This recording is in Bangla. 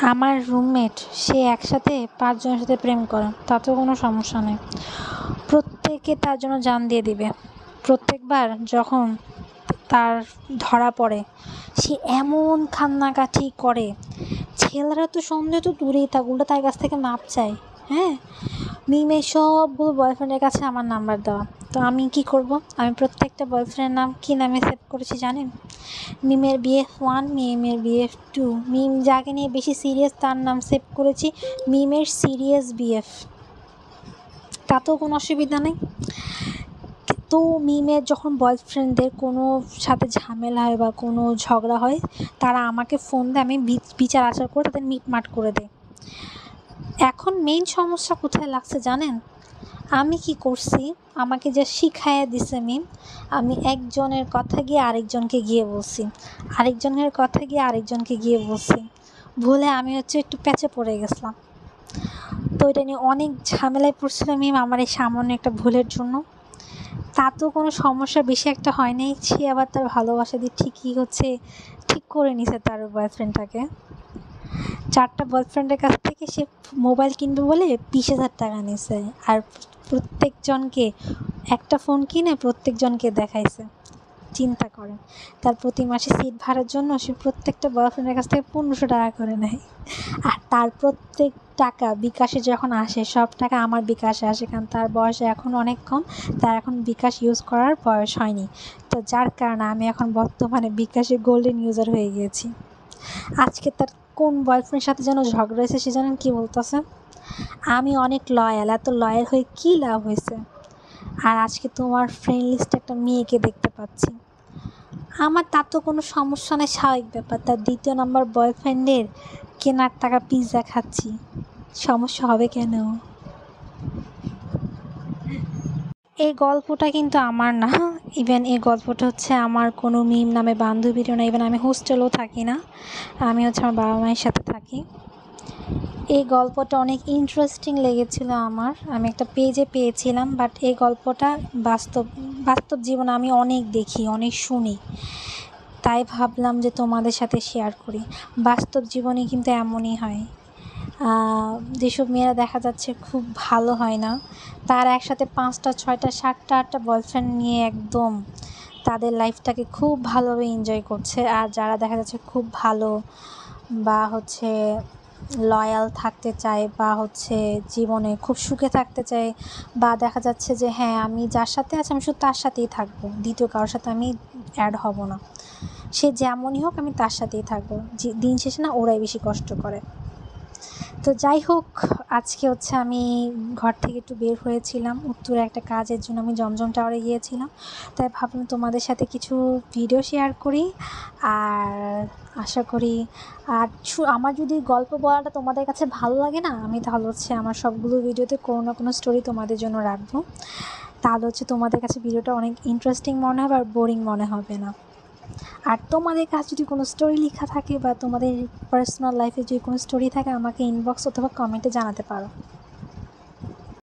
আমার রুমমেট সে একসাথে ৫ জনের সাথে প্রেম করে, তাতেও কোনো সমস্যা নেই। প্রত্যেকে তার জন্য জান দিয়ে দিবে। প্রত্যেকবার যখন তার ধরা পড়ে সে এমন কান্নাকাটি করে, ছেলেরা তো সন্দেহ তো দূরেই থাক, উল্টো তার কাছ থেকে মাপ চায়। হ্যাঁ, মিমের সবগুলো বয়ফ্রেন্ডের কাছে আমার নাম্বার দেওয়া। তো আমি কি করব? আমি প্রত্যেকটা বয়ফ্রেন্ডের নাম কী নামে সেভ করেছি জানেন? মিমের BF1, মিমের BF2। মিম যাকে নিয়ে বেশি সিরিয়াস তার নাম সেভ করেছি মিমের সিরিয়াস BF। তাতেও কোনো অসুবিধা নেই। তো মিমের যখন বয়ফ্রেন্ডদের কোনো সাথে ঝামেলা হয় বা কোনো ঝগড়া হয়, তারা আমাকে ফোন দেয়, আমি বিচার আচার করে তাদের মিটমাট করে দেয়। এখন মেইন সমস্যা কোথায় লাগছে জানেন? আমি কি করছি, আমাকে যে শিখাইয়া দিছে মিম, আমি একজনের কথা গিয়ে আরেকজনকে গিয়ে বলছি, আরেকজনের কথা গিয়ে আরেকজনকে গিয়ে বলছি। ভুলে আমি একটু প্যাচে পড়ে গেছিলাম। তো এটা নিয়ে অনেক ঝামেলায় পড়ছিল মিম আমার এই সামান্য একটা ভুলের জন্য। তাতেও কোনো সমস্যা বেশি একটা হয় নাই। সে আবার তার ভালোবাসা দিয়ে ঠিক করে নিছে তার বয়ফ্রেন্ডটাকে। 4টা বয়ফ্রেন্ডের কাছ থেকে সে মোবাইল কিনবে বলে 20,000 টাকা নিছে, আর প্রত্যেকজনকে একটা ফোন কিনে প্রত্যেকজনকে দেখাইছে। চিন্তা করেন, তার প্রতি মাসে সিট ভাড়ার জন্য সে প্রত্যেকটা বয়ফ্রেন্ডের কাছ থেকে 1500 টাকা করে নেয়। আর তার প্রত্যেক টাকা বিকাশে যখন আসে, সব টাকা আমার বিকাশে আসে, কারণ তার বয়স এখন অনেক কম, তার এখন বিকাশ ইউজ করার বয়স হয়নি। তো যার কারণে আমি এখন বর্তমানে বিকাশে গোল্ডেন ইউজার হয়ে গিয়েছি। আজকে তার কোন বয়ফ্রেন্ডের সাথে যেন ঝগড়া হয়েছে, সে জানেন কী বলতেছে? আমি অনেক লয়াল, এত লয়াল হয়ে কী লাভ হয়েছে? আর আজকে তোমার ফ্রেন্ড লিস্টে একটা মেয়েকে দেখতে পাচ্ছি। আমার তার তো কোনো সমস্যা নেই, স্বাভাবিক ব্যাপার। তার 2য় নাম্বার বয়ফ্রেন্ডের কেনার টাকা পিৎজা খাচ্ছি, সমস্যা হবে কেন? এই গল্পটা কিন্তু আমার না, ইভেন এই গল্পটা হচ্ছে আমার কোনো মিম নামে বান্ধবীরও না, ইভেন আমি হোস্টেলেও থাকি না, আমি আমার বাবা মায়ের সাথে থাকি। এই গল্পটা অনেক ইন্টারেস্টিং লেগেছিল আমার, আমি একটা পেজে পেয়েছিলাম। বাট এই গল্পটা বাস্তব জীবনে আমি অনেক দেখি, অনেক শুনি, তাই ভাবলাম যে তোমাদের সাথে শেয়ার করি। বাস্তব জীবনে কিন্তু এমনই হয়। যেসব মেয়েরা দেখা যাচ্ছে খুব ভালো হয় না, তারা একসাথে 5টা 6টা 7টা 8টা বয়ফ্রেন্ড নিয়ে একদম তাদের লাইফটাকে খুব ভালোভাবে এনজয় করছে। আর যারা দেখা যাচ্ছে খুব ভালো বা লয়াল থাকতে চায় বা জীবনে খুব সুখে থাকতে চায়, বা দেখা যাচ্ছে যে হ্যাঁ আমি যার সাথে আছি আমি শুধু তার সাথেই থাকবো, দ্বিতীয় কারোর সাথে আমি অ্যাড হব না, সে যেমনই হোক আমি তার সাথেই থাকবো, দিন শেষে না ওরাই বেশি কষ্ট করে। তো যাই হোক, আজকে আমি ঘর থেকে একটু বের হয়েছিলাম উত্তরে একটা কাজের জন্য, আমি জমজম টাওয়ারে গিয়েছিলাম, তাই ভাবলাম তোমাদের সাথে কিছু ভিডিও শেয়ার করি। আর আশা করি আমার যদি গল্প বলাটা তোমাদের কাছে ভালো লাগে না, আমি তাহলে আমার সবগুলো ভিডিওতে কোনো না কোনো স্টোরি তোমাদের জন্য রাখবো, তাহলে তোমাদের কাছে ভিডিওটা অনেক ইন্টারেস্টিং মনে হবে আর বোরিং মনে হবে না। আর তোমাদের কাছে যদি কোনো স্টোরি লেখা থাকে বা তোমাদের পার্সোনাল লাইফে যদি কোনো স্টোরি থাকে, আমাকে ইনবক্স অথবা কমেন্টে জানাতে পারো।